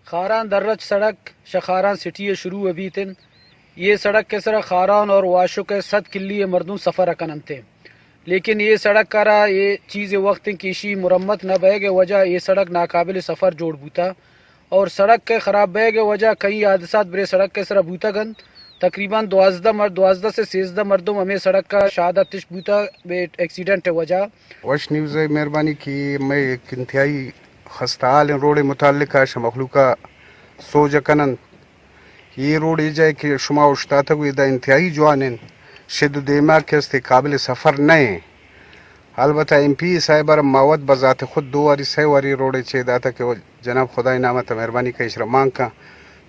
خاران درج سڑک شخاران سٹی شروع ابھی تن یہ سڑک کے سر خاران اور واشو کے 100 کلی مردم سفر اکنن تھے، لیکن یہ سڑک کرا یہ چیز وقت کیشی مرمت نہ بے کے وجہ یہ سڑک ناقابل سفر جوڑ بوتا، اور سڑک کے خراب بے کے وجہ کئی حادثات برے سڑک کے سر بوتا گن تقریباً 12 سے 13 مردم ہمیں سڑک کا شہادت تش بوتا بے ایکسیڈنٹ وجہ۔ وش نیوز مہربانی کی میں ایک انتہائی خستہ حال روڈ متعلقہ مخلوقہ سوجا کنن یہ روڈ یہ جائے کہ شما اشتاتا ہوئی دا انتہائی جوانن شد دیما کے اس قابل سفر نہیں، البتہ ایم پی صاحبہ ماوت بذات خود 2 واری 6 واری روڈ چھے داتا کہ وہ جناب خدای نامت مہربانی کا اشرا مانگ کا،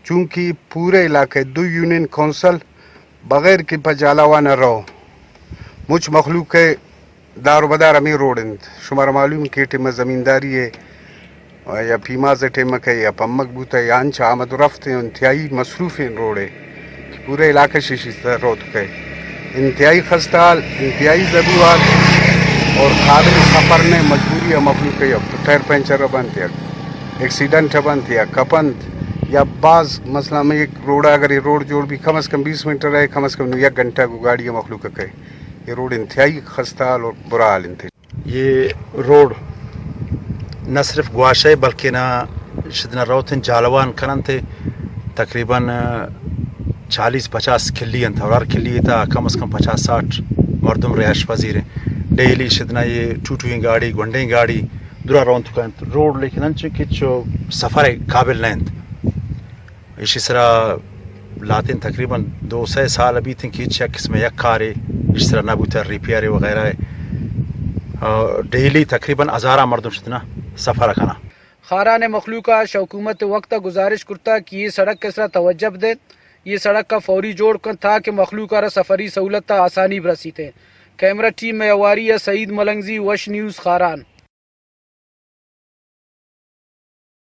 چونکہ پورے علاقے 2 یونین کونسل بغیر کی پجالاوا نہ رہو مجھ مخلوق کے دار و بدار ہمیں روڈ شمار معلوم کی ٹیم زمینداری ہے یا پیما سے ٹیم کے یا پمک بوتا یا انچا آمد و رفت انتہائی مصروف روڈ ہے، پورے علاقے شیشی روت کے انتہائی خستہ حال، انتہائی ضرورات اور قابل سفر نے مجبوری ہے مخلوق ہے، ٹائر پنچر بند یا ایکسیڈنٹ بند یا کپند یا بعض مسئلہ میں ایک روڈ اگر یہ روڈ جوڑ بھی کم از کم 20 منٹ رہے، کم از کم 1 گھنٹہ کو گاڑی مخلوق کے یہ روڈ انتہائی خستہ حال اور برا حال انتہائی۔ یہ روڈ نہ صرف گواشا ہے بلکہ نہ شدنا روتن جالوان کنن تھے تقریباً 40-50 کلی انت اور ہر کلی تھا کم از کم 50-60 مردم رہائش پذیر ہیں، ڈیلی شدنا یہ ٹوٹوئیں گاڑی گنڈیں گاڑی درا رونت کن روڈ لیکن انچہ کچھ سفر قابل نہیں اسی طرح لاتن تقریباً 200 سال ابھی تھیں کہ قسم یک کارے اس طرح نبوتا ریپیئر وغیرہ ہے، ڈیلی تقریباً 1000 مردم شدنا سفر کنا۔ خاران مخلوقہ حکومت وقت گزارش کرتا کہ یہ سڑک کے سر توجہ دے، یہ سڑک کا فوری جوڑ کر تھا کہ مخلوقہ را سفری سہولت آسانی برسی تھے۔ کیمرہ ٹیم میں اواری ہے سعید ملنگزی، وش نیوز خاران۔